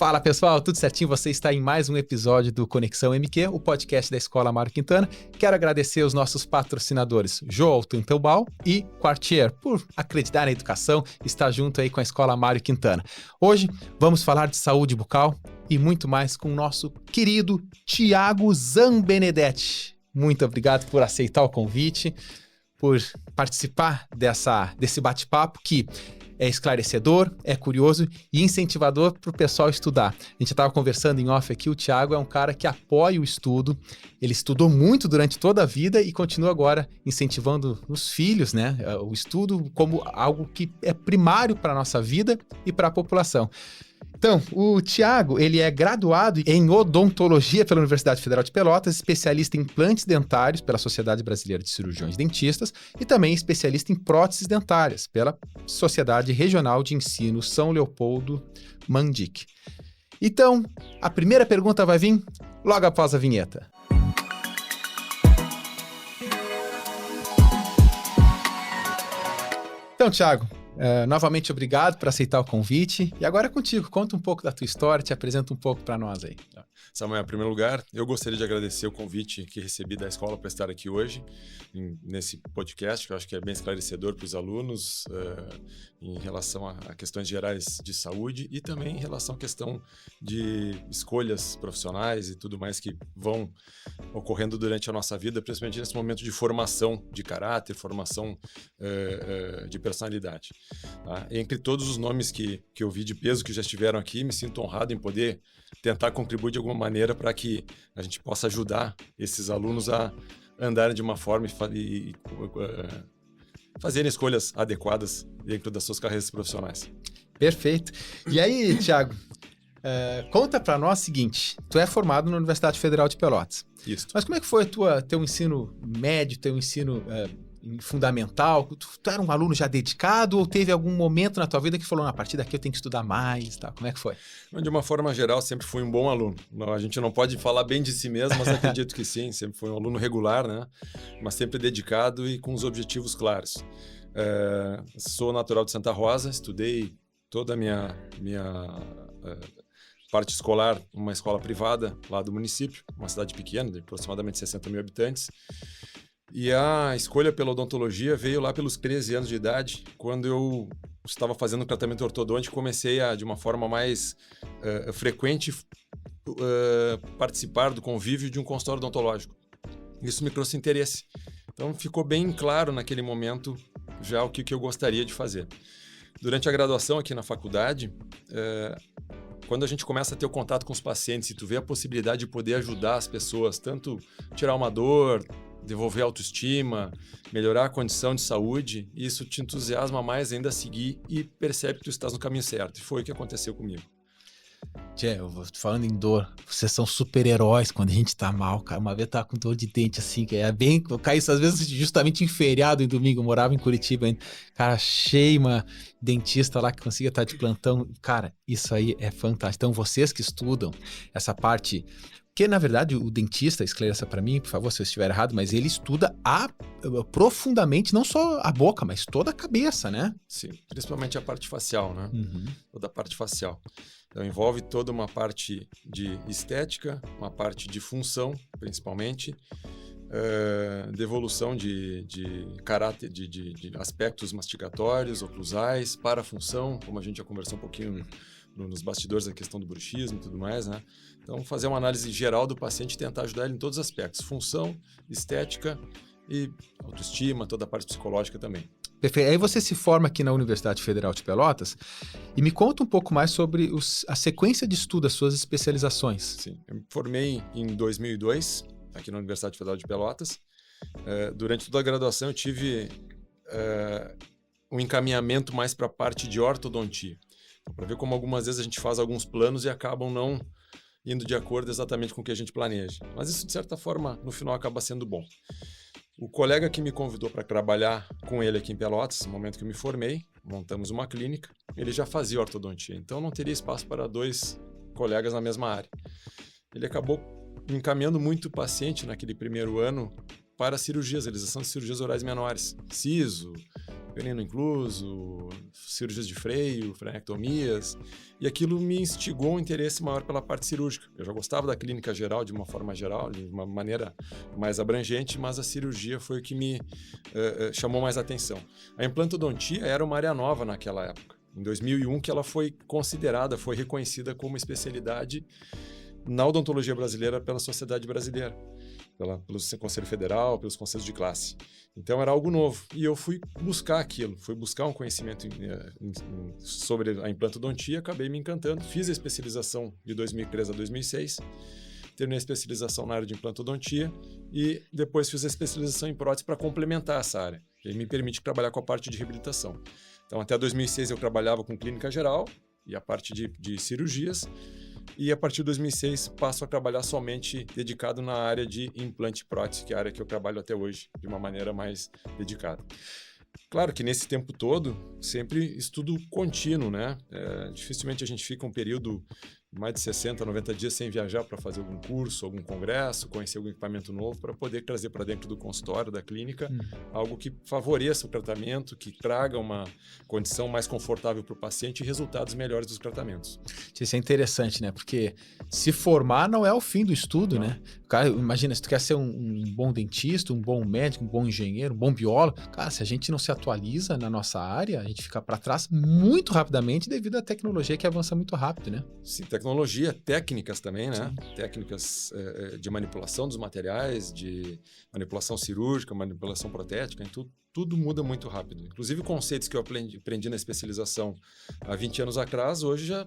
Fala pessoal, tudo certinho? Você está em mais um episódio do Conexão MQ, o podcast da Escola Mário Quintana. Quero agradecer os nossos patrocinadores Joel Tuntelbaum e Quartier por acreditar na educação e estar junto aí com a Escola Mário Quintana. Hoje vamos falar de saúde bucal e muito mais com o nosso querido Thiago Zambenedetti. Muito obrigado por aceitar o convite, por participar desse bate-papo que é esclarecedor, é curioso e incentivador para o pessoal estudar. A gente estava conversando em off aqui, o Thiago é um cara que apoia o estudo, ele estudou muito durante toda a vida e continua agora incentivando os filhos, né? O estudo como algo que é primário para a nossa vida e para a população. Então, o Thiago, ele é graduado em odontologia pela Universidade Federal de Pelotas, especialista em implantes dentários pela Sociedade Brasileira de Cirurgiões Dentistas e também especialista em próteses dentárias pela Sociedade Regional de Ensino São Leopoldo Mandic. Então, a primeira pergunta vai vir logo após a vinheta. Então, Thiago, novamente obrigado por aceitar o convite. E agora é contigo, conta um pouco da tua história, te apresenta um pouco para nós aí. Samuel, em primeiro lugar, eu gostaria de agradecer o convite que recebi da escola para estar aqui hoje, nesse podcast, que eu acho que é bem esclarecedor para os alunos em relação a questões gerais de saúde e também em relação à questão de escolhas profissionais e tudo mais que vão ocorrendo durante a nossa vida, principalmente nesse momento de formação de caráter, formação de personalidade. Tá? Entre todos os nomes que eu vi de peso que já estiveram aqui, me sinto honrado em poder tentar contribuir de alguma maneira para que a gente possa ajudar esses alunos a andarem de uma forma e fazerem escolhas adequadas dentro das suas carreiras profissionais. Perfeito. E aí, Thiago, conta para nós o seguinte, tu é formado na Universidade Federal de Pelotas. Isso. Mas como é que foi teu ensino médio, teu ensino fundamental? Tu era um aluno já dedicado ou teve algum momento na tua vida que falou, a partir daqui eu tenho que estudar mais, tá? Como é que foi? De uma forma geral, sempre fui um bom aluno. A gente não pode falar bem de si mesmo, mas acredito que sim. Sempre fui um aluno regular, né? Mas sempre dedicado e com os objetivos claros. Sou natural de Santa Rosa, estudei toda a minha parte escolar numa escola privada lá do município, uma cidade pequena, de aproximadamente 60 mil habitantes. E a escolha pela odontologia veio lá pelos 13 anos de idade, quando eu estava fazendo um tratamento ortodôntico, comecei de uma forma mais frequente, participar do convívio de um consultório odontológico. Isso me trouxe interesse. Então, ficou bem claro naquele momento já o que eu gostaria de fazer. Durante a graduação aqui na faculdade, quando a gente começa a ter o contato com os pacientes e tu vê a possibilidade de poder ajudar as pessoas, tanto tirar uma dor, devolver a autoestima, melhorar a condição de saúde, isso te entusiasma mais ainda a seguir e percebe que tu estás no caminho certo. E foi o que aconteceu comigo. Tchê, eu vou falando em dor, vocês são super-heróis quando a gente tá mal, cara. Uma vez eu tava com dor de dente, assim, que é bem... Eu caí às vezes justamente em feriado, em domingo, eu morava em Curitiba ainda. Cara, achei uma dentista lá que conseguia estar de plantão. Cara, isso aí é fantástico. Então, vocês que estudam essa parte... Porque, na verdade, o dentista, esclareça para mim, por favor, se eu estiver errado, mas ele estuda profundamente, não só a boca, mas toda a cabeça, né? Sim, principalmente a parte facial, né? Uhum. Toda a parte facial. Então, envolve toda uma parte de estética, uma parte de função, principalmente, devolução de caráter, de aspectos mastigatórios, oclusais, para a função, como a gente já conversou um pouquinho nos bastidores, a questão do bruxismo e tudo mais, né? Então, fazer uma análise geral do paciente e tentar ajudar ele em todos os aspectos. Função, estética e autoestima, toda a parte psicológica também. Perfeito. Aí você se forma aqui na Universidade Federal de Pelotas e me conta um pouco mais sobre a sequência de estudo, as suas especializações. Sim, eu me formei em 2002, aqui na Universidade Federal de Pelotas. Durante toda a graduação eu tive um encaminhamento mais para a parte de ortodontia. Para ver como algumas vezes a gente faz alguns planos e acabam não indo de acordo exatamente com o que a gente planeja. Mas isso, de certa forma, no final acaba sendo bom. O colega que me convidou para trabalhar com ele aqui em Pelotas, no momento que eu me formei, montamos uma clínica, ele já fazia ortodontia, então não teria espaço para 2 colegas na mesma área. Ele acabou encaminhando muito paciente naquele primeiro ano para cirurgias, realização de cirurgias orais menores, siso, Veneno incluso, cirurgias de freio, frenectomias, e aquilo me instigou um interesse maior pela parte cirúrgica. Eu já gostava da clínica geral de uma forma geral, de uma maneira mais abrangente, mas a cirurgia foi o que me chamou mais atenção. A implantodontia era uma área nova naquela época. Em 2001 que ela foi considerada, foi reconhecida como especialidade na odontologia brasileira pela Sociedade Brasileira, pelo Conselho Federal, pelos conselhos de classe. Então era algo novo. E eu fui buscar aquilo, fui buscar um conhecimento sobre a implantodontia, acabei me encantando, fiz a especialização de 2003 a 2006, terminei a especialização na área de implantodontia e depois fiz a especialização em prótese para complementar essa área, que me permite trabalhar com a parte de reabilitação. Então até 2006 eu trabalhava com clínica geral e a parte de cirurgias, e a partir de 2006 passo a trabalhar somente dedicado na área de implante e prótese, que é a área que eu trabalho até hoje de uma maneira mais dedicada. Claro que nesse tempo todo, sempre estudo contínuo, né? Dificilmente a gente fica um período mais de 60, 90 dias sem viajar para fazer algum curso, algum congresso, conhecer algum equipamento novo para poder trazer para dentro do consultório, da clínica, algo que favoreça o tratamento, que traga uma condição mais confortável para o paciente e resultados melhores dos tratamentos. Isso é interessante, né? Porque se formar não é o fim do estudo, né? Cara, imagina, se tu quer ser um bom dentista, um bom médico, um bom engenheiro, um bom biólogo, cara, se a gente não se atualiza na nossa área, a gente fica para trás muito rapidamente devido à tecnologia que avança muito rápido, né? Sim, tecnologia, técnicas também, né? Sim. Técnicas de manipulação dos materiais, de manipulação cirúrgica, manipulação protética, tudo muda muito rápido. Inclusive conceitos que eu aprendi na especialização há 20 anos atrás, hoje já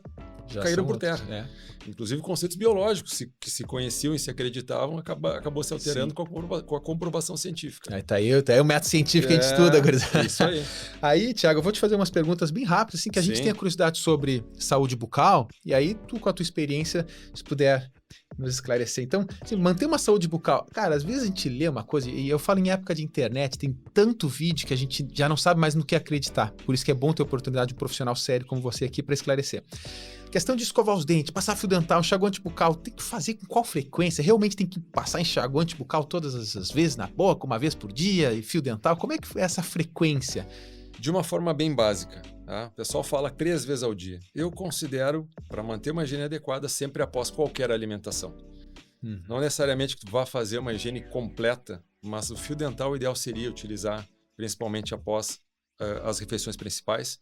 caíram por terra. Inclusive conceitos biológicos que se conheciam e se acreditavam, acabou se alterando com a comprovação científica. Aí tá aí o método científico que a gente estuda, gurizada. Isso aí. Aí, Thiago, eu vou te fazer umas perguntas bem rápidas, assim, que a gente tenha curiosidade sobre saúde bucal, e aí tu, com a tua experiência, se puder nos esclarecer. Então, assim, manter uma saúde bucal. Cara, às vezes a gente lê uma coisa, e eu falo em época de internet, tem tanto vídeo que a gente já não sabe mais no que acreditar. Por isso que é bom ter a oportunidade de um profissional sério como você aqui para esclarecer. Questão de escovar os dentes, passar fio dental, enxaguante bucal, tem que fazer com qual frequência? Realmente tem que passar enxaguante bucal todas as vezes na boca, uma vez por dia, e fio dental? Como é que é essa frequência? De uma forma bem básica, tá? O pessoal fala 3 vezes ao dia. Eu considero, para manter uma higiene adequada, sempre após qualquer alimentação. Não necessariamente que tu vá fazer uma higiene completa, mas o fio dental o ideal seria utilizar principalmente após as refeições principais,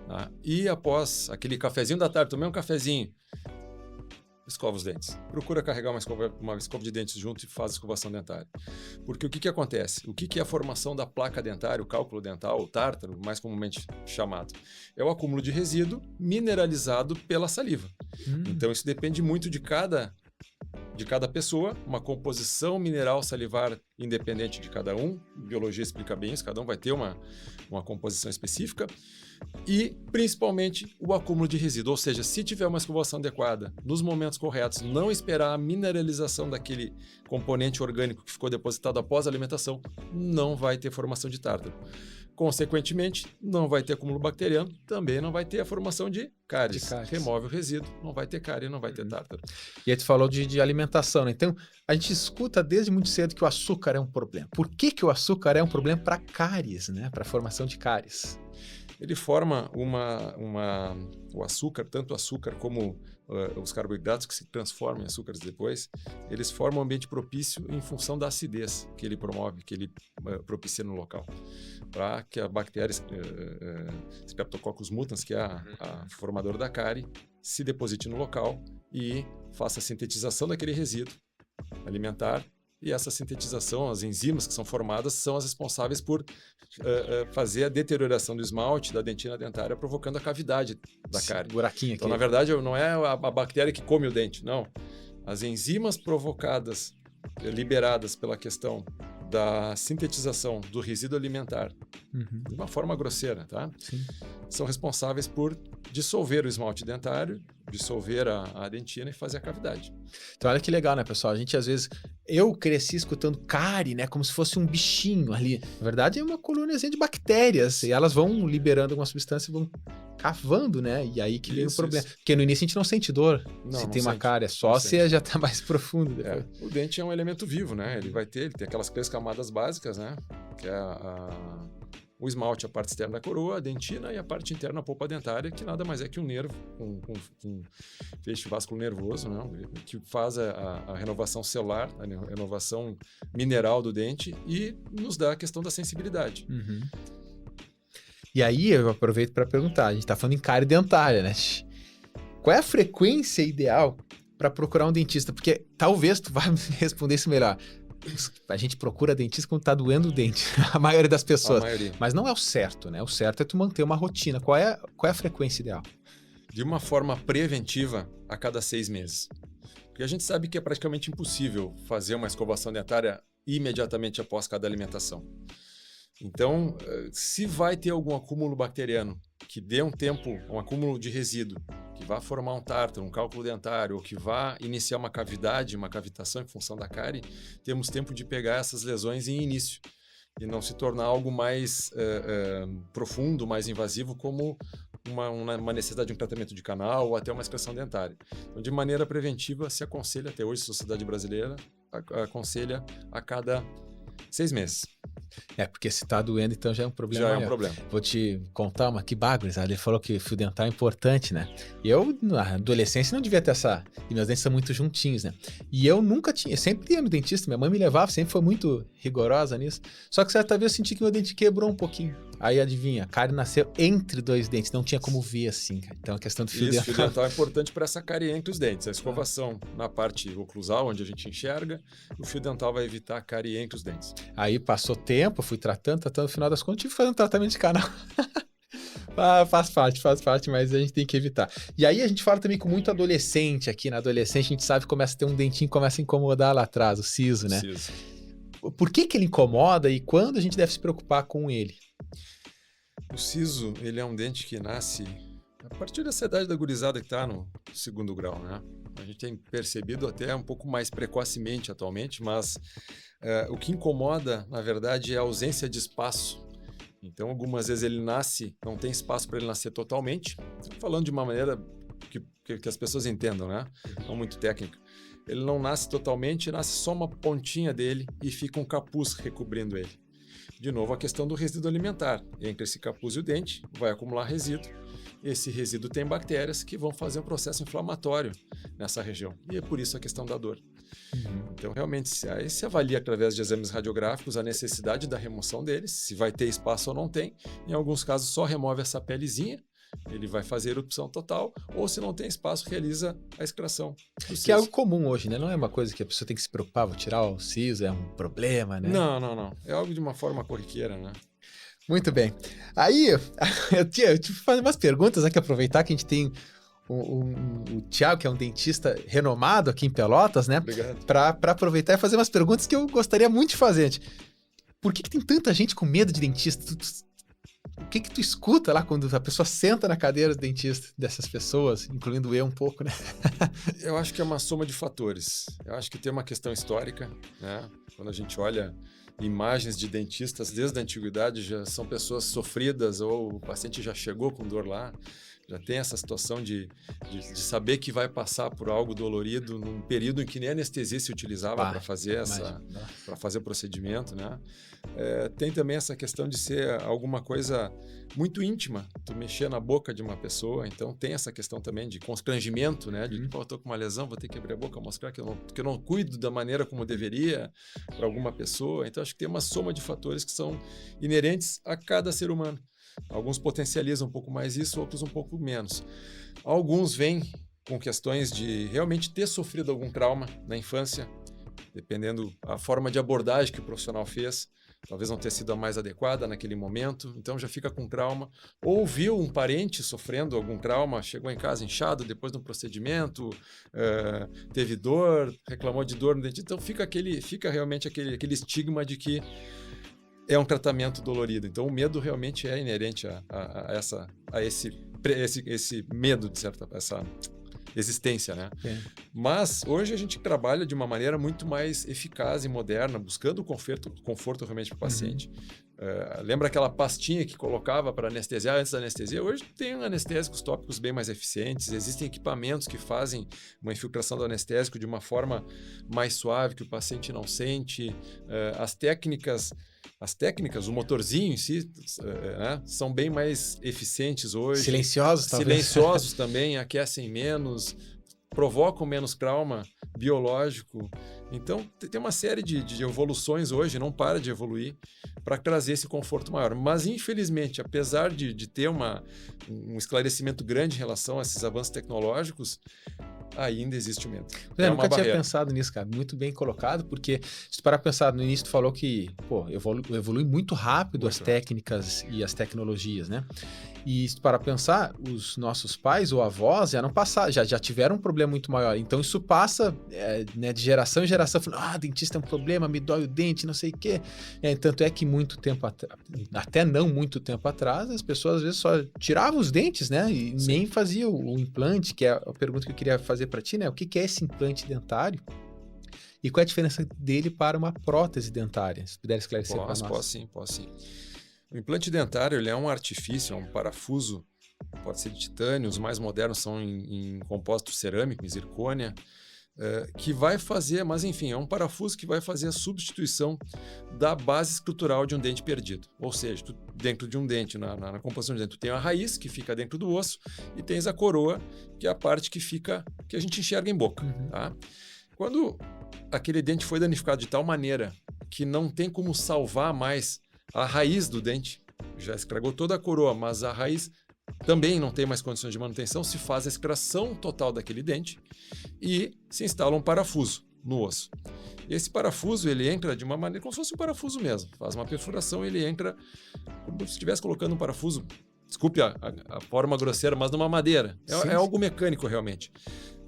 tá? E após aquele cafezinho da tarde, tomei um cafezinho, escova os dentes. Procura carregar uma escova de dentes junto e faz a escovação dentária. Porque o que acontece? O que é a formação da placa dentária, o cálculo dental, o tártaro, mais comumente chamado? É o acúmulo de resíduo mineralizado pela saliva. Então isso depende muito de cada pessoa, uma composição mineral salivar independente de cada um. Biologia explica bem isso, cada um vai ter uma composição específica. E, principalmente, o acúmulo de resíduo. Ou seja, se tiver uma escovação adequada, nos momentos corretos, não esperar a mineralização daquele componente orgânico que ficou depositado após a alimentação, não vai ter formação de tártaro. Consequentemente, não vai ter acúmulo bacteriano, também não vai ter a formação de cáries. Remove o resíduo, não vai ter cárie, não vai ter tártaro. E aí tu falou de alimentação, né? Então, a gente escuta desde muito cedo que o açúcar é um problema. Por que o açúcar é um problema para cáries, né? Para a formação de cáries? Ele forma o açúcar, tanto o açúcar como os carboidratos que se transformam em açúcares depois, eles formam um ambiente propício em função da acidez que ele promove, que ele propicia no local, para que a bactéria Streptococcus mutans, que é a formadora da cárie, se deposite no local e faça a sintetização daquele resíduo alimentar. E essa sintetização, as enzimas que são formadas, são as responsáveis por fazer a deterioração do esmalte, da dentina dentária, provocando a cavidade da cárie. Buraquinho aqui. Então, na verdade, não é a bactéria que come o dente, não. As enzimas provocadas, liberadas pela questão da sintetização do resíduo alimentar, de uma forma grosseira, tá? Sim. São responsáveis por dissolver o esmalte dentário, dissolver a dentina e fazer a cavidade. Então olha que legal, né, pessoal? A gente às vezes... Eu cresci escutando cárie, né? Como se fosse um bichinho ali. Na verdade é uma colôniazinha de bactérias. E elas vão liberando alguma substância e vão cavando, né? E aí que vem o problema. Porque no início a gente não sente dor se tem uma cárie. É só se já tá mais profundo depois. O dente é um elemento vivo, né? Ele tem aquelas 3 camadas básicas, né? Que é o esmalte, a parte externa da coroa, a dentina e a parte interna, a polpa dentária, que nada mais é que um nervo, um feixe vasculo nervoso, né? Que faz a renovação celular, a renovação mineral do dente e nos dá a questão da sensibilidade. Uhum. E aí eu aproveito para perguntar, a gente está falando em cárie dentária, né? Qual é a frequência ideal para procurar um dentista? Porque talvez tu vai me responder isso melhor. A gente procura dentista quando tá doendo o dente, a maioria das pessoas. Mas não é o certo, né? O certo é tu manter uma rotina. Qual é a frequência ideal? De uma forma preventiva, a cada 6 meses. Porque a gente sabe que é praticamente impossível fazer uma escovação dentária imediatamente após cada alimentação. Então, se vai ter algum acúmulo bacteriano que dê um tempo, um acúmulo de resíduo, que vá formar um tártaro, um cálculo dentário, ou que vá iniciar uma cavidade, uma cavitação em função da cárie, temos tempo de pegar essas lesões em início e não se tornar algo mais profundo, mais invasivo, como uma necessidade de um tratamento de canal ou até uma extração dentária. Então, de maneira preventiva, se aconselha, até hoje a Sociedade Brasileira aconselha a cada 6 meses. Porque se tá doendo, então já é um problema. Já maior. É um problema. Vou te contar uma que bagulho, ele falou que fio dental é importante, né? Eu, na adolescência, não devia ter essa... E meus dentes são muito juntinhos, né? E eu nunca tinha... Sempre ia no dentista, minha mãe me levava, sempre foi muito rigorosa nisso. Só que certa vez eu senti que meu dente quebrou um pouquinho. Aí, adivinha, a cárie nasceu entre 2 dentes, não tinha como ver assim, cara. Então, a questão do fio dental... Isso, fio dental é importante para essa cárie entre os dentes. A escovação na parte oclusal, onde a gente enxerga, o fio dental vai evitar a cárie entre os dentes. Aí, passou tempo, fui tratando, no final das contas, tive que fazer um tratamento de canal. Faz parte, mas a gente tem que evitar. E aí, a gente fala também com muito adolescente aqui. Na adolescente, a gente sabe que começa a ter um dentinho, começa a incomodar lá atrás, o siso, né? Siso. Por que ele incomoda e quando a gente deve se preocupar com ele? O siso, ele é um dente que nasce a partir dessa idade da gurizada que está no 2º grau, né? A gente tem percebido até um pouco mais precocemente atualmente, mas o que incomoda, na verdade, é a ausência de espaço. Então, algumas vezes ele nasce, não tem espaço para ele nascer totalmente, falando de uma maneira que as pessoas entendam, né? Não muito técnica. Ele não nasce totalmente, nasce só uma pontinha dele e fica um capuz recobrindo ele. De novo, a questão do resíduo alimentar. Entre esse capuz e o dente, vai acumular resíduo. Esse resíduo tem bactérias que vão fazer um processo inflamatório nessa região. E é por isso a questão da dor. Então, realmente, se avalia através de exames radiográficos a necessidade da remoção deles, se vai ter espaço ou não tem. Em alguns casos, só remove essa pelezinha, ele vai fazer erupção total, ou se não tem espaço, realiza a extração do siso. Que é algo comum hoje, né? Não é uma coisa que a pessoa tem que se preocupar, vou tirar o siso, é um problema, né? Não. É algo de uma forma corriqueira, né? Muito bem. Aí, eu tive que fazer umas perguntas, né? Que aproveitar que a gente tem o Thiago, que é um dentista renomado aqui em Pelotas, né? Obrigado. Para aproveitar e fazer umas perguntas que eu gostaria muito de fazer. Por que tem tanta gente com medo de dentista? O que tu escuta lá quando a pessoa senta na cadeira do dentista dessas pessoas, incluindo eu um pouco, né? Eu acho que é uma soma de fatores. Eu acho que tem uma questão histórica, né? Quando a gente olha imagens de dentistas desde a antiguidade, já são pessoas sofridas ou o paciente já chegou com dor lá, já tem essa situação de saber que vai passar por algo dolorido num período em que nem anestesia se utilizava para fazer o procedimento, né? Tem também essa questão de ser alguma coisa muito íntima, tu mexer na boca de uma pessoa, então tem essa questão também de constrangimento, né? De que eu tô com uma lesão, vou ter que abrir a boca, mostrar que eu não cuido da maneira como deveria para alguma pessoa. Então acho que tem uma soma de fatores que são inerentes a cada ser humano. Alguns potencializam um pouco mais isso, outros um pouco menos. Alguns vêm com questões de realmente ter sofrido algum trauma na infância, dependendo da forma de abordagem que o profissional fez, talvez não tenha sido a mais adequada naquele momento, então já fica com trauma. Ou viu um parente sofrendo algum trauma, chegou em casa inchado depois do procedimento, teve dor, reclamou de dor no dente, então fica realmente aquele estigma de que é um tratamento dolorido. Então, o medo realmente é inerente a esse medo, de certa essa existência, né? É. Mas, hoje, a gente trabalha de uma maneira muito mais eficaz e moderna, buscando conforto realmente para o paciente. Lembra aquela pastinha que colocava para anestesiar antes da anestesia? Hoje tem anestésicos tópicos bem mais eficientes, existem equipamentos que fazem uma infiltração do anestésico de uma forma mais suave, que o paciente não sente. As técnicas as técnicas, o motorzinho em si, né, são bem mais eficientes hoje. Silenciosos, talvez. Silenciosos também, aquecem menos, provocam menos trauma biológico. Então, tem uma série de evoluções hoje, não para de evoluir, para trazer esse conforto maior. Mas, infelizmente, apesar de ter um esclarecimento grande em relação a esses avanços tecnológicos, ainda existe o medo. Eu nunca tinha pensado nisso, cara. Muito bem colocado, porque se tu parar pra pensar, no início tu falou que evolui muito rápido as técnicas e as tecnologias, né? E se tu parar pra pensar, os nossos pais ou avós já tiveram um problema muito maior. Então isso passa né, de geração em geração, falando, dentista é um problema, me dói o dente, não sei o quê. Tanto é que muito tempo até não muito tempo atrás, as pessoas às vezes só tiravam os dentes, né? E Sim. nem faziam o implante, que é a pergunta que eu queria fazer para ti, né? O que é esse implante dentário? E qual é a diferença dele para uma prótese dentária? Se puder esclarecer para nós. Posso sim. O implante dentário ele é um artifício, é um parafuso, pode ser de titânio, os mais modernos são em composto cerâmico, em zircônia, que vai fazer, mas enfim, é um parafuso que vai fazer a substituição da base estrutural de um dente perdido. Ou seja, dentro de um dente, na composição de dente, tu tem a raiz, que fica dentro do osso, e tens a coroa, que é a parte que a gente enxerga em boca. Uhum. Tá? Quando aquele dente foi danificado de tal maneira que não tem como salvar mais a raiz do dente, já estragou toda a coroa, mas a raiz também não tem mais condições de manutenção, se faz a extração total daquele dente e se instala um parafuso no osso. Esse parafuso ele entra de uma maneira como se fosse um parafuso mesmo, faz uma perfuração, ele entra como se estivesse colocando um parafuso, desculpe a forma grosseira, mas numa madeira. É algo mecânico realmente.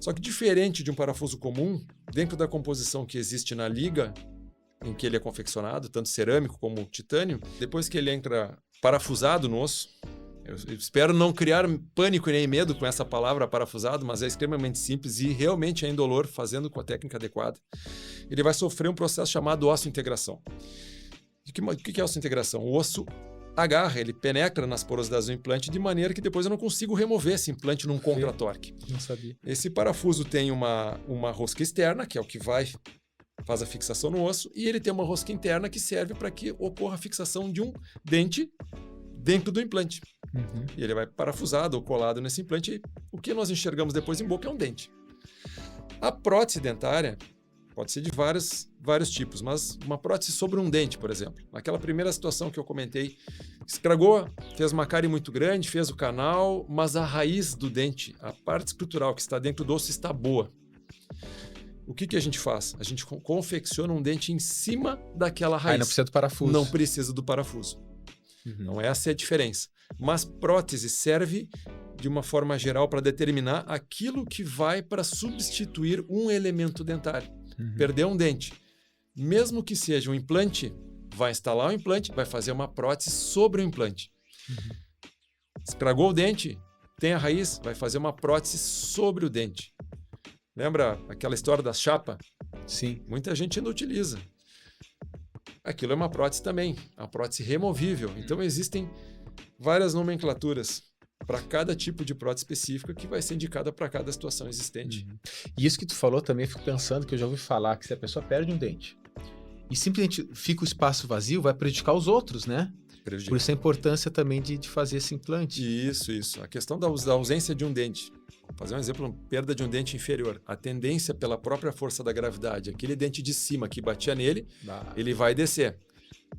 Só que diferente de um parafuso comum, dentro da composição que existe na liga em que ele é confeccionado, tanto cerâmico como titânio, depois que ele entra parafusado no osso, eu espero não criar pânico nem medo com essa palavra parafusado, mas é extremamente simples e realmente é indolor, fazendo com a técnica adequada. Ele vai sofrer um processo chamado osseointegração. O que é osseointegração? O osso agarra, ele penetra nas porosidades do implante de maneira que depois eu não consigo remover esse implante num contra-torque. Não sabia. Esse parafuso tem uma rosca externa, que é o que faz a fixação no osso, e ele tem uma rosca interna que serve para que ocorra a fixação de um dente dentro do implante. Uhum. E ele vai parafusado ou colado nesse implante, e o que nós enxergamos depois em boca é um dente. A prótese dentária pode ser de vários tipos, mas uma prótese sobre um dente, por exemplo. Naquela primeira situação que eu comentei, estragou, fez uma cárie muito grande, fez o canal, mas a raiz do dente, a parte estrutural que está dentro do osso está boa. O que a gente faz? A gente confecciona um dente em cima daquela raiz. Aí não precisa do parafuso. Não precisa do parafuso. Uhum. Não essa é a diferença. Mas prótese serve de uma forma geral para determinar aquilo que vai para substituir um elemento dentário. Uhum. Perder um dente. Mesmo que seja um implante, vai instalar um implante, vai fazer uma prótese sobre o implante. Uhum. Estragou o dente, tem a raiz, vai fazer uma prótese sobre o dente. Lembra aquela história da chapa? Sim. Muita gente ainda utiliza. Aquilo é uma prótese também, uma prótese removível. Então existem várias nomenclaturas para cada tipo de prótese específica que vai ser indicada para cada situação existente. Uhum. E isso que tu falou também, eu fico pensando que eu já ouvi falar que se a pessoa perde um dente e simplesmente fica o espaço vazio, vai prejudicar os outros, né? Por isso a importância também de fazer esse implante. Isso. A questão da ausência de um dente. Vou fazer um exemplo, perda de um dente inferior. A tendência pela própria força da gravidade, aquele dente de cima que batia nele, ele vai descer.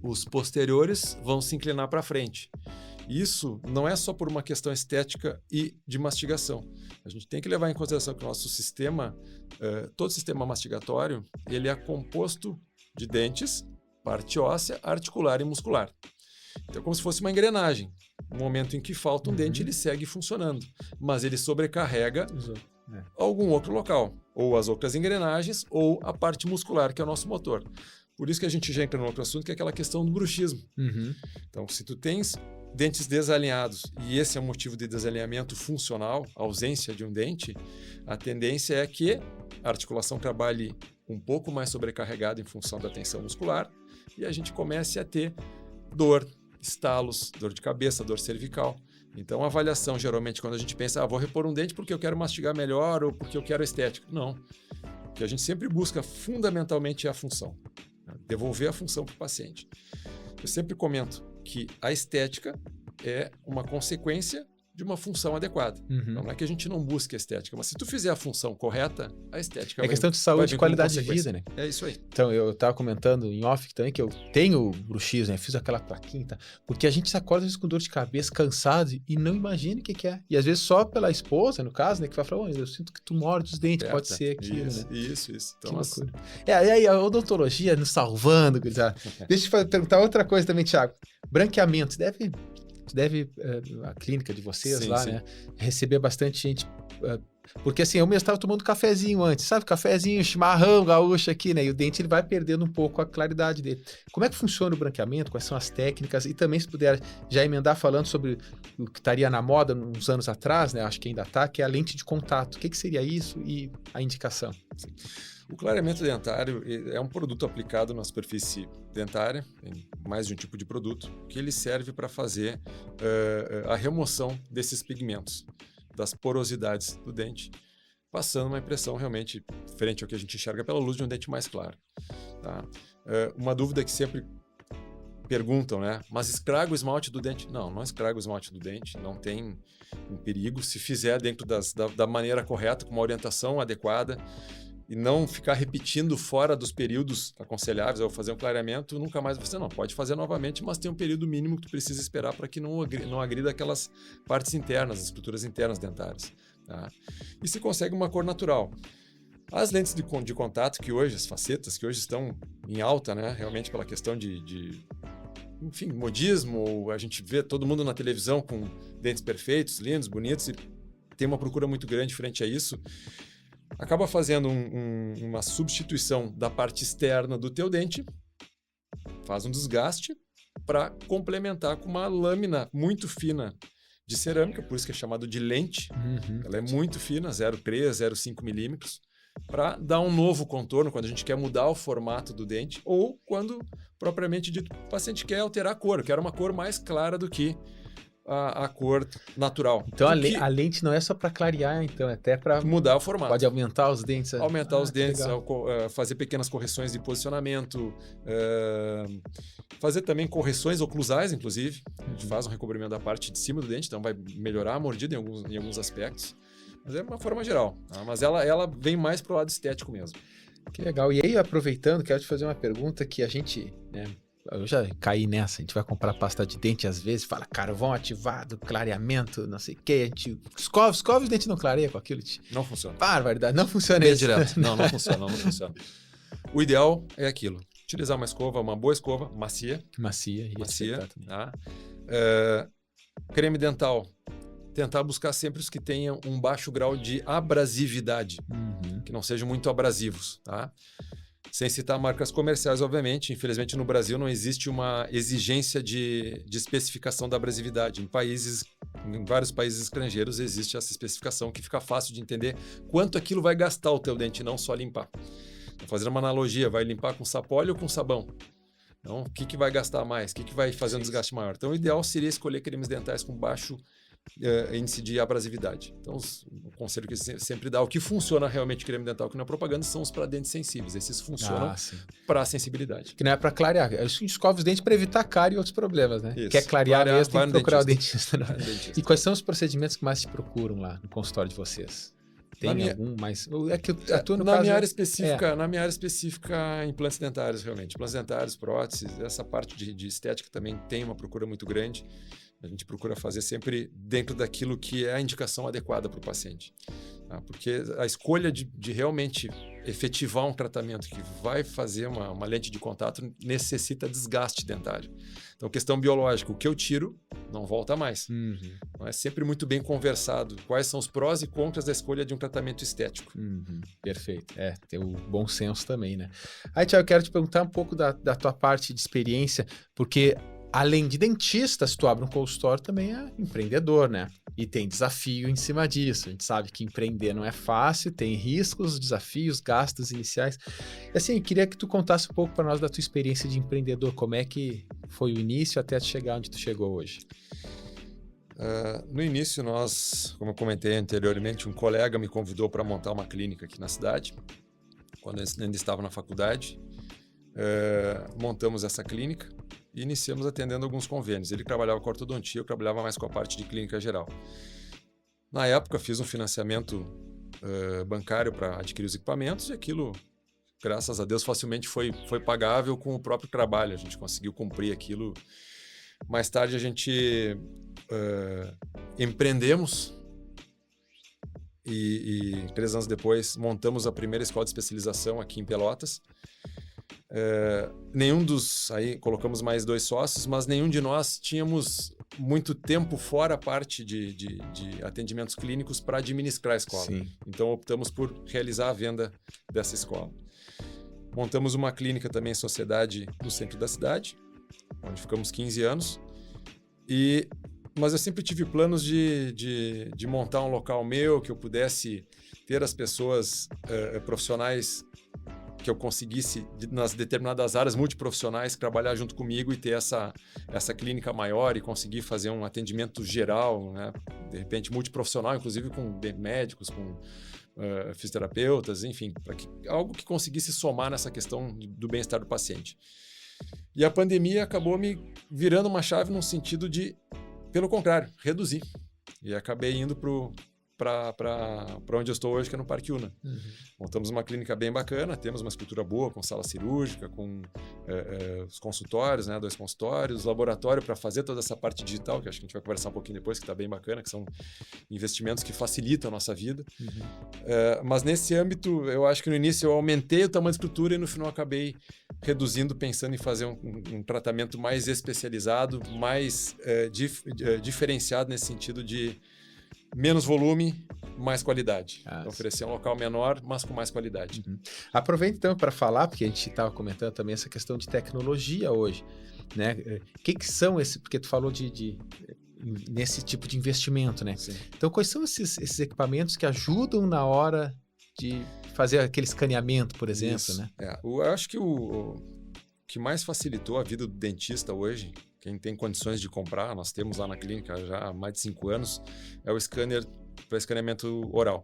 Os posteriores vão se inclinar para frente. Isso não é só por uma questão estética e de mastigação. A gente tem que levar em consideração que o nosso sistema, todo sistema mastigatório, ele é composto de dentes, parte óssea, articular e muscular. Então, é como se fosse uma engrenagem. No momento em que falta um dente, ele segue funcionando, mas ele sobrecarrega algum outro local, ou as outras engrenagens, ou a parte muscular, que é o nosso motor. Por isso que a gente já entra no outro assunto, que é aquela questão do bruxismo. Uhum. Então, se tu tens dentes desalinhados, e esse é um motivo de desalinhamento funcional, ausência de um dente, a tendência é que a articulação trabalhe um pouco mais sobrecarregada em função da tensão muscular, e a gente comece a ter dor, estalos, dor de cabeça, dor cervical. Então, a avaliação, geralmente, quando a gente pensa, vou repor um dente porque eu quero mastigar melhor ou porque eu quero estética. Não. O que a gente sempre busca, fundamentalmente, é a função. Devolver a função para o paciente. Eu sempre comento que a estética é uma consequência de uma função adequada. Então, não é que a gente não busque a estética, mas se tu fizer a função correta, a estética É questão de saúde e qualidade de vida, né? É isso aí. Então, eu estava comentando em off também que eu tenho bruxismo, né? Fiz aquela plaquinha, tá? Porque a gente se acorda às vezes com dor de cabeça, cansado e não imagina o que é. E às vezes só pela esposa, no caso, né? Que vai falar, eu sinto que tu morde os dentes, pode ser aquilo, isso, né? Isso. Então, loucura. E aí a odontologia nos salvando, gurizada. Deixa eu te perguntar outra coisa também, Thiago. Branqueamento, deve a clínica de vocês lá, né, receber bastante gente, porque assim, eu mesmo estava tomando cafezinho antes, sabe, cafezinho, chimarrão, gaúcho aqui, né, e o dente ele vai perdendo um pouco a claridade dele. Como é que funciona o branqueamento, quais são as técnicas, e também se puder já emendar falando sobre o que estaria na moda uns anos atrás, né, acho que ainda está, que é a lente de contato, o que seria isso e a indicação? Sim. O clareamento dentário é um produto aplicado na superfície dentária, em mais de um tipo de produto, que ele serve para fazer a remoção desses pigmentos, das porosidades do dente, passando uma impressão realmente diferente ao que a gente enxerga pela luz de um dente mais claro. Tá? Uma dúvida que sempre perguntam, né? Mas escraga o esmalte do dente? Não escraga o esmalte do dente, não tem um perigo. Se fizer dentro da maneira correta, com uma orientação adequada, e não ficar repetindo fora dos períodos aconselháveis ao fazer um clareamento, nunca mais você não pode fazer novamente, mas tem um período mínimo que tu precisa esperar para que não agrida aquelas partes internas, as estruturas internas dentárias. Tá? E se consegue uma cor natural. As lentes de contato que hoje, as facetas que hoje estão em alta, né, realmente pela questão enfim, modismo, a gente vê todo mundo na televisão com dentes perfeitos, lindos, bonitos, e tem uma procura muito grande frente a isso, acaba fazendo uma substituição da parte externa do teu dente, faz um desgaste para complementar com uma lâmina muito fina de cerâmica, por isso que é chamado de lente. Ela é muito fina, 0,3, 0,5 milímetros, para dar um novo contorno quando a gente quer mudar o formato do dente ou quando, propriamente dito, o paciente quer alterar a cor, quer uma cor mais clara do que a cor natural. Então a lente não é só para clarear, então é até para mudar o formato. Pode aumentar os dentes. Aumentar os dentes, fazer pequenas correções de posicionamento, fazer também correções oclusais, inclusive. A gente faz um recobrimento da parte de cima do dente, então vai melhorar a mordida em alguns aspectos. Mas é uma forma geral. Tá? Mas ela vem mais para o lado estético mesmo. Que legal. E aí, aproveitando, quero te fazer uma pergunta que a gente... né, eu já caí nessa, a gente vai comprar pasta de dente às vezes, fala, carvão ativado, clareamento, não sei o que, a gente escova os dentes, não clareia com aquilo. Não funciona. Barbaridade, não funciona bem isso. Direto. Não funciona. O ideal é aquilo, utilizar uma boa escova, macia. Macia. Tá? Creme dental, tentar buscar sempre os que tenham um baixo grau de abrasividade, que não sejam muito abrasivos, tá? Sem citar marcas comerciais, obviamente. Infelizmente, no Brasil não existe uma exigência de especificação da abrasividade. Em vários países estrangeiros existe essa especificação que fica fácil de entender quanto aquilo vai gastar o teu dente, não só limpar. Vou fazer uma analogia, vai limpar com sapólio ou com sabão? Então, o que vai gastar mais? O que vai fazer um desgaste maior? Então, o ideal seria escolher cremes dentais com baixo índice de abrasividade. Então, o conselho que sempre dá, o que funciona realmente creme dental que não é propaganda, são os para dentes sensíveis. Esses funcionam para sensibilidade. Que não é para clarear. A gente escova os dentes para evitar cárie e outros problemas, né? Isso. Quer clarear mesmo, tem que procurar o dentista. E quais são os procedimentos que mais te procuram lá no consultório de vocês? Tem algum mais? É que atua no caso... Na minha área específica, implantes dentários, realmente. Implantes dentários, próteses, essa parte de estética também tem uma procura muito grande. A gente procura fazer sempre dentro daquilo que é a indicação adequada para o paciente. Tá? Porque a escolha de realmente efetivar um tratamento que vai fazer uma lente de contato necessita desgaste dentário. Então, questão biológica, o que eu tiro não volta mais. Então, é sempre muito bem conversado quais são os prós e contras da escolha de um tratamento estético. Perfeito. Tem o bom senso também, né? Aí, Thiago, eu quero te perguntar um pouco da tua parte de experiência, porque além de dentista, se tu abre um consultório, também é empreendedor, né? E tem desafio em cima disso. A gente sabe que empreender não é fácil, tem riscos, desafios, gastos iniciais. E assim, eu queria que tu contasse um pouco para nós da tua experiência de empreendedor. Como é que foi o início até chegar onde tu chegou hoje? No início, como eu comentei anteriormente, um colega me convidou para montar uma clínica aqui na cidade, quando eu ainda estava na faculdade. Montamos essa clínica. e iniciamos atendendo alguns convênios. Ele trabalhava com ortodontia, eu trabalhava mais com a parte de clínica geral. Na época, fiz um financiamento bancário para adquirir os equipamentos e aquilo, graças a Deus, facilmente foi pagável com o próprio trabalho. A gente conseguiu cumprir aquilo. Mais tarde, a gente empreendemos e 3 anos depois montamos a primeira escola de especialização aqui em Pelotas. Aí colocamos mais 2 sócios, mas nenhum de nós tínhamos muito tempo fora a parte de atendimentos clínicos para administrar a escola. Sim. Então optamos por realizar a venda dessa escola. Montamos uma clínica também em sociedade no centro da cidade, onde ficamos 15 anos. Mas eu sempre tive planos de montar um local meu, que eu pudesse ter as pessoas profissionais que eu conseguisse, nas determinadas áreas multiprofissionais, trabalhar junto comigo e ter essa clínica maior e conseguir fazer um atendimento geral, né? De repente multiprofissional, inclusive com médicos, com fisioterapeutas, enfim, algo que conseguisse somar nessa questão do bem-estar do paciente. E a pandemia acabou me virando uma chave no sentido de, pelo contrário, reduzir. E acabei indo para onde eu estou hoje, que é no Parque Una. Uhum. Montamos uma clínica bem bacana, temos uma estrutura boa, com sala cirúrgica, com os consultórios, né, 2 consultórios, laboratório para fazer toda essa parte digital, que acho que a gente vai conversar um pouquinho depois, que está bem bacana, que são investimentos que facilitam a nossa vida. Uhum. Mas nesse âmbito, eu acho que no início eu aumentei o tamanho da estrutura e no final acabei reduzindo, pensando em fazer um tratamento mais especializado, mais diferenciado nesse sentido de menos volume, mais qualidade. Oferecer um local menor, mas com mais qualidade. Uhum. Aproveita então para falar, porque a gente estava comentando também essa questão de tecnologia hoje, né? O que são esses, porque tu falou nesse tipo de investimento, né? Sim. Então, quais são esses equipamentos que ajudam na hora de fazer aquele escaneamento, por exemplo, Isso. né? Eu acho que o que mais facilitou a vida do dentista hoje, quem tem condições de comprar, nós temos lá na clínica já há mais de 5 anos, é o scanner para escaneamento oral.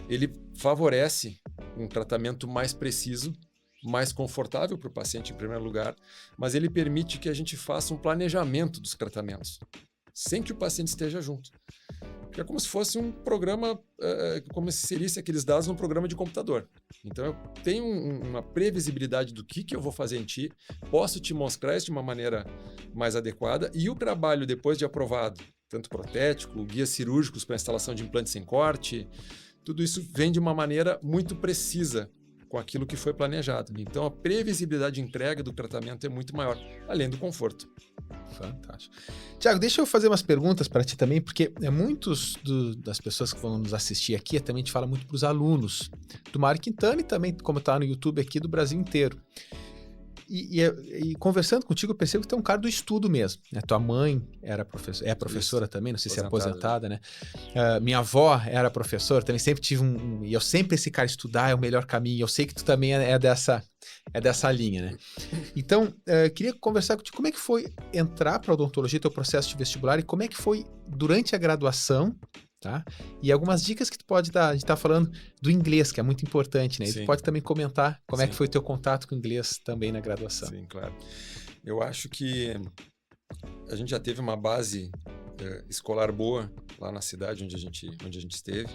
Ele favorece um tratamento mais preciso, mais confortável para o paciente em primeiro lugar, mas ele permite que a gente faça um planejamento dos tratamentos, sem que o paciente esteja junto. É como se fosse um programa, como se inserisse aqueles dados num programa de computador. Então, eu tenho uma previsibilidade do que eu vou fazer em ti, posso te mostrar isso de uma maneira mais adequada, e o trabalho, depois de aprovado, tanto protético, guias cirúrgicos para instalação de implantes sem corte, tudo isso vem de uma maneira muito precisa com aquilo que foi planejado. Então, a previsibilidade de entrega do tratamento é muito maior, além do conforto. Fantástico. Tiago, deixa eu fazer umas perguntas para ti também, porque muitos das pessoas que vão nos assistir aqui também te fala muito para os alunos do Mário Quintana e também, como está no YouTube aqui, do Brasil inteiro. E conversando contigo, eu percebo que tu é um cara do estudo mesmo, né? Tua mãe é professora também, não sei se é aposentada, né? Minha avó era professora, também sempre tive e eu sempre esse cara estudar é o melhor caminho, eu sei que tu também é dessa linha, né? Então, queria conversar contigo, como é que foi entrar para a odontologia, teu processo de vestibular, e como é que foi durante a graduação, tá? E algumas dicas que tu pode dar. A gente tá falando do inglês, que é muito importante, né? E tu pode também comentar como é que foi o teu contato com o inglês também na graduação. Sim, claro. Eu acho que a gente já teve uma base escolar boa lá na cidade onde a gente esteve.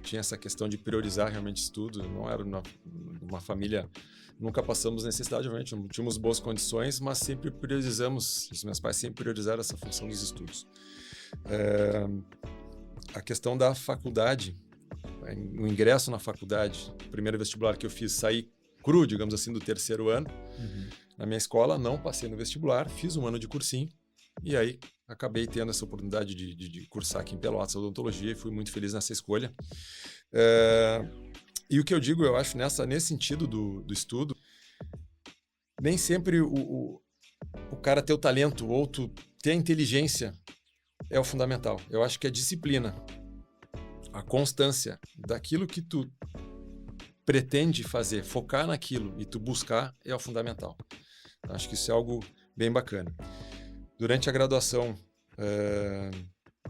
Tinha essa questão de priorizar realmente estudo. Não era uma família... Nunca passamos necessidade, obviamente, não tínhamos boas condições, mas sempre priorizamos, os meus pais sempre priorizaram essa função dos estudos. A questão da faculdade, o ingresso na faculdade, o primeiro vestibular que eu fiz, saí cru, digamos assim, do 3º ano. Uhum. Na minha escola, não passei no vestibular, fiz 1 ano de cursinho e aí acabei tendo essa oportunidade de cursar aqui em Pelotas odontologia e fui muito feliz nessa escolha. E o que eu digo, eu acho, nesse sentido do estudo, nem sempre o cara ter o talento ou tu ter a inteligência é o fundamental. Eu acho que a disciplina, a constância daquilo que tu pretende fazer, focar naquilo e tu buscar é o fundamental. Acho que isso é algo bem bacana. Durante a graduação,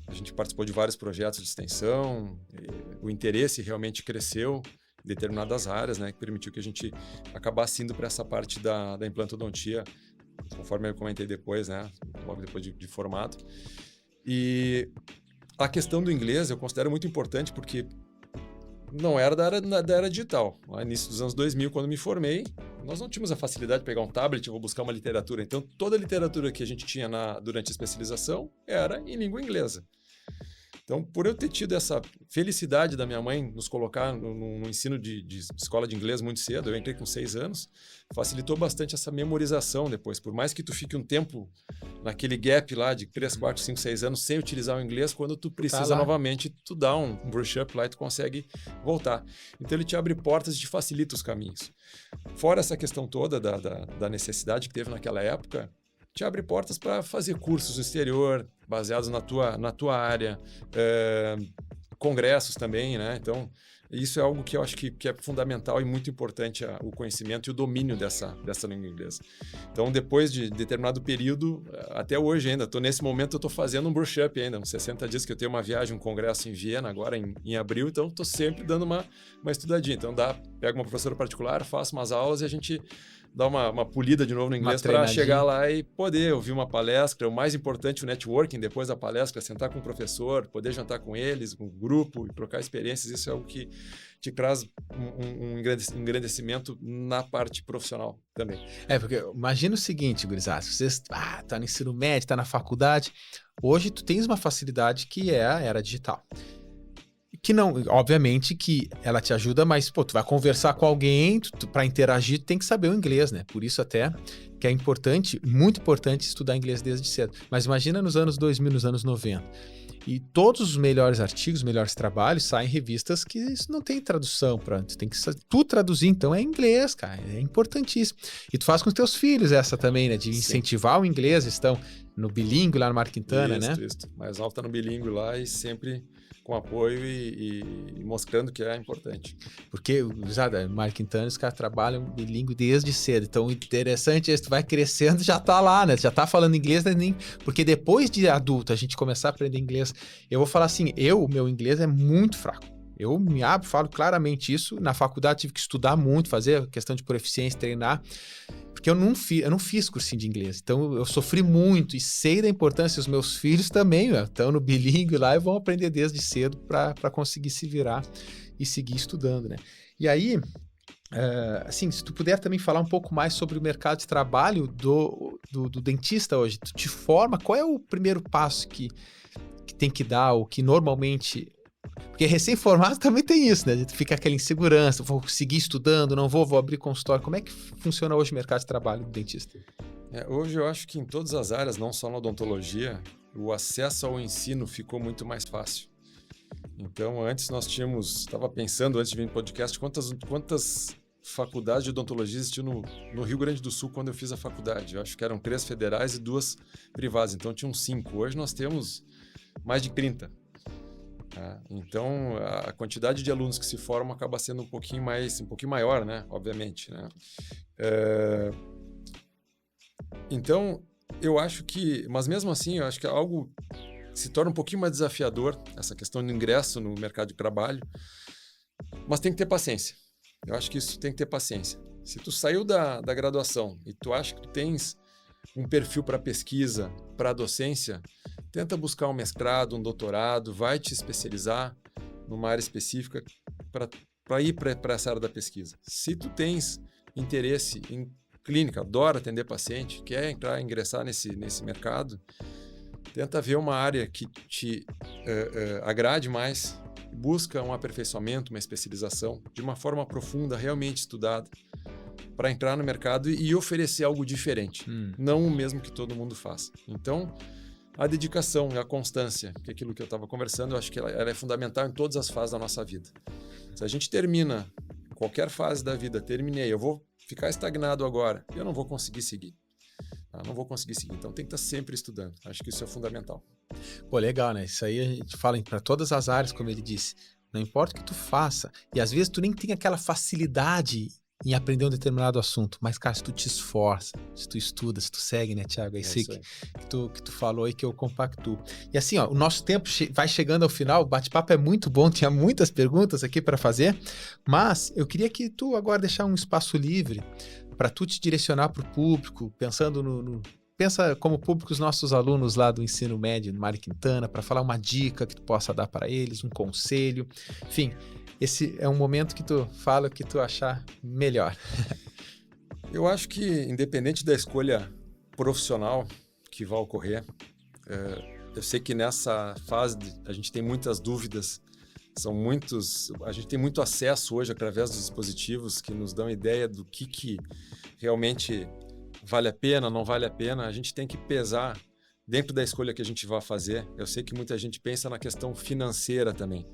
a gente participou de vários projetos de extensão, o interesse realmente cresceu em determinadas áreas, né, que permitiu que a gente acabasse indo para essa parte da implantodontia conforme eu comentei depois, né? Logo depois de formado. E a questão do inglês eu considero muito importante porque não era da era digital. No início dos anos 2000, quando me formei, nós não tínhamos a facilidade de pegar um tablet e vou buscar uma literatura. Então, toda a literatura que a gente tinha durante a especialização era em língua inglesa. Então, por eu ter tido essa felicidade da minha mãe nos colocar no ensino de escola de inglês muito cedo, eu entrei com 6 anos, facilitou bastante essa memorização depois. Por mais que tu fique um tempo naquele gap lá de 3, 4, 5, 6 anos sem utilizar o inglês, quando tu precisa novamente, tu dá um brush up lá e tu consegue voltar. Então, ele te abre portas e te facilita os caminhos. Fora essa questão toda da necessidade que teve naquela época, te abre portas para fazer cursos no exterior, baseados na tua área, congressos também, né? Então, isso é algo que eu acho que é fundamental e muito importante, o conhecimento e o domínio dessa língua inglesa. Então, depois de determinado período, até hoje ainda, nesse momento eu estou fazendo um brush-up ainda, uns 60 dias que eu tenho uma viagem, um congresso em Viena, agora em abril, então estou sempre dando uma estudadinha. Então, pego uma professora particular, faço umas aulas e a gente dar uma polida de novo no inglês para chegar lá e poder ouvir uma palestra. O mais importante, o networking depois da palestra, sentar com o professor, poder jantar com eles, com o grupo e trocar experiências. Isso é algo que te traz um engrandecimento na parte profissional também. Porque imagina o seguinte, gurizada, você tá no ensino médio, tá na faculdade, hoje tu tens uma facilidade que é a era digital. Que não, obviamente que ela te ajuda, mas tu vai conversar com alguém, para interagir, tu tem que saber o inglês, né? Por isso até que é importante, muito importante estudar inglês desde cedo. Mas imagina nos anos 2000, nos anos 90. E todos os melhores artigos, os melhores trabalhos saem em revistas que isso não tem tradução tu traduzir, então é inglês, cara, é importantíssimo. E tu faz com os teus filhos essa também, né? De incentivar o inglês, estão no bilíngue lá no Mar Quintana, né? Isso. Mais alto tá no bilíngue lá e sempre com apoio e mostrando que é importante. Porque, no Mar Quintana, os caras trabalham bilíngue desde cedo. Então, o interessante é que tu vai crescendo, já tá lá, né? Já tá falando inglês, né? Porque depois de adulto, a gente começar a aprender inglês, eu vou falar assim, meu inglês é muito fraco. Eu me abro, falo claramente isso. Na faculdade tive que estudar muito, fazer questão de proficiência, treinar, porque eu não fiz cursinho de inglês. Então eu sofri muito e sei da importância. Os meus filhos também estão no bilíngue lá e vão aprender desde cedo para conseguir se virar e seguir estudando, né? E aí, assim, se tu puder também falar um pouco mais sobre o mercado de trabalho do dentista hoje. Tu te forma, qual é o primeiro passo que tem que dar, ou que normalmente... Porque recém-formado também tem isso, né? Fica aquela insegurança, vou seguir estudando, não vou abrir consultório. Como é que funciona hoje o mercado de trabalho do dentista? Hoje eu acho que em todas as áreas, não só na odontologia, o acesso ao ensino ficou muito mais fácil. Então, antes nós estava pensando antes de vir no podcast, quantas faculdades de odontologia existiam no Rio Grande do Sul quando eu fiz a faculdade. Eu acho que eram 3 federais e 2 privadas, então tinham 5. Hoje nós temos mais de 30. Então, a quantidade de alunos que se formam acaba sendo um pouquinho maior, né? Obviamente, né? Então, eu acho que... Mas mesmo assim, eu acho que é algo que se torna um pouquinho mais desafiador, essa questão do ingresso no mercado de trabalho. Mas tem que ter paciência. Eu acho que isso tem que ter paciência. Se tu saiu da graduação e tu acha que tu tens um perfil para pesquisa, para docência, tenta buscar um mestrado, um doutorado, vai te especializar numa área específica para ir para essa área da pesquisa. Se tu tens interesse em clínica, adora atender paciente, quer ingressar nesse mercado, tenta ver uma área que te agrade mais, busca um aperfeiçoamento, uma especialização de uma forma profunda, realmente estudada, para entrar no mercado e oferecer algo diferente, não o mesmo que todo mundo faz. Então, a dedicação e a constância, que é aquilo que eu estava conversando, eu acho que ela é fundamental em todas as fases da nossa vida. Se a gente termina qualquer fase da vida, eu vou ficar estagnado agora, eu não vou conseguir seguir. Não vou conseguir seguir, então tem que estar sempre estudando. Acho que isso é fundamental. Pô, legal, né? Isso aí a gente fala para todas as áreas, como ele disse. Não importa o que tu faça. E às vezes tu nem tem aquela facilidade em aprender um determinado assunto. Mas, cara, se tu te esforça, se tu estuda, se tu segue, né, Thiago? É isso aí que tu falou aí que eu compactuo. E assim, ó, o nosso tempo vai chegando ao final, o bate-papo é muito bom, tinha muitas perguntas aqui para fazer, mas eu queria que tu agora deixar um espaço livre para tu te direcionar para o público, pensando pensa como público os nossos alunos lá do ensino médio no Mário Quintana, para falar uma dica que tu possa dar para eles, um conselho. Enfim, esse é um momento que tu fala o que tu achar melhor. Eu acho que, independente da escolha profissional que vai ocorrer, eu sei que nessa fase a gente tem muitas dúvidas, a gente tem muito acesso hoje através dos dispositivos que nos dão ideia do que realmente vale a pena, não vale a pena. A gente tem que pesar dentro da escolha que a gente vai fazer. Eu sei que muita gente pensa na questão financeira também,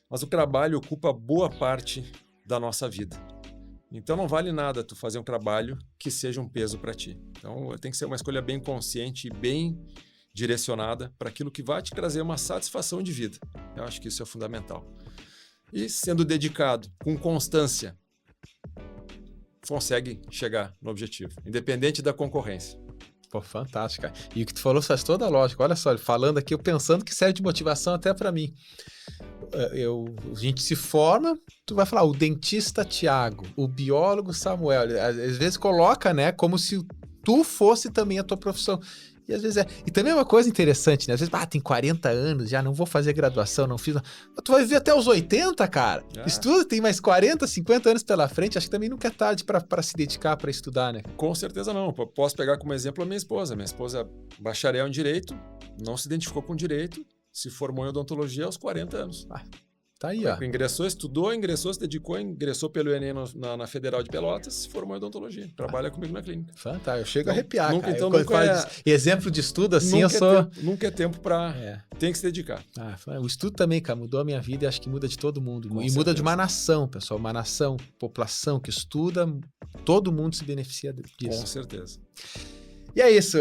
mas o trabalho ocupa boa parte da nossa vida. Então não vale nada tu fazer um trabalho que seja um peso para ti. Então tem que ser uma escolha bem consciente e bem direcionada para aquilo que vai te trazer uma satisfação de vida. Eu acho que isso é fundamental. E sendo dedicado, com constância, consegue chegar no objetivo, independente da concorrência. Pô, fantástico, cara. E o que tu falou faz toda a lógica. Olha só, falando aqui, eu pensando que serve de motivação até para mim. A gente se forma, tu vai falar o dentista Tiago, o biólogo Samuel. Às vezes coloca, né, como se tu fosse também a tua profissão. E às vezes E também é uma coisa interessante, né? Às vezes, tem 40 anos, já não vou fazer graduação, não fiz. Mas tu vai viver até os 80, cara. Estuda, tem mais 40, 50 anos pela frente. Acho que também nunca é tarde para se dedicar, para estudar, né? Com certeza não. Posso pegar como exemplo a minha esposa. Minha esposa é bacharel em Direito, não se identificou com Direito, se formou em odontologia aos 40 anos. Tá aí, ó. Ingressou, estudou, se dedicou, ingressou pelo Enem na Federal de Pelotas, se formou em odontologia. Trabalha comigo na clínica. Fantástico. Eu chego a arrepiar, nunca, cara. Então, nunca exemplo de estudo, assim, eu sou... Nunca é tempo para... Tem que se dedicar. O estudo também, cara, mudou a minha vida e acho que muda de todo mundo. Com e certeza. Muda de uma nação, pessoal. Uma nação, população que estuda, todo mundo se beneficia disso. Com certeza. E é isso,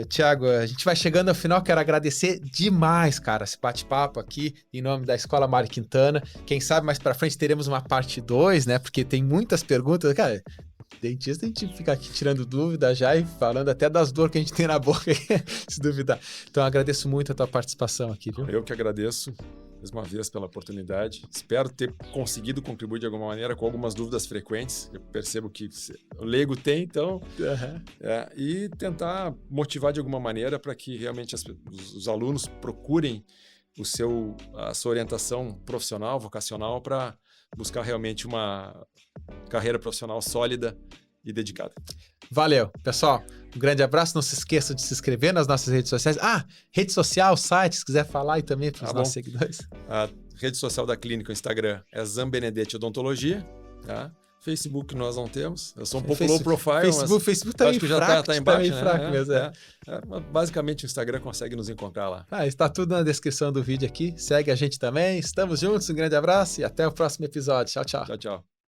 Tiago, a gente vai chegando ao final, quero agradecer demais, cara, esse bate-papo aqui em nome da Escola Mário Quintana. Quem sabe mais pra frente teremos uma parte 2, né, porque tem muitas perguntas, cara, dentista a gente fica aqui tirando dúvida já e falando até das dores que a gente tem na boca, se duvidar. Então agradeço muito a tua participação aqui, viu? Eu que agradeço. Mais uma vez pela oportunidade. Espero ter conseguido contribuir de alguma maneira com algumas dúvidas frequentes. Eu percebo que o leigo tem, então... e tentar motivar de alguma maneira para que realmente os alunos procurem a sua orientação profissional, vocacional, para buscar realmente uma carreira profissional sólida e dedicada. Valeu, pessoal. Um grande abraço. Não se esqueça de se inscrever nas nossas redes sociais. Rede social, site, se quiser falar aí também para os nossos seguidores. A rede social da clínica, o Instagram, é Zambenedetti Odontologia. Tá? Facebook nós não temos. Eu sou um pouco low profile, Facebook tá acho que já está embaixo. Tá fraco mesmo. Basicamente o Instagram consegue nos encontrar lá. Está tudo na descrição do vídeo aqui. Segue a gente também. Estamos juntos. Um grande abraço e até o próximo episódio. Tchau, tchau. Tchau, tchau.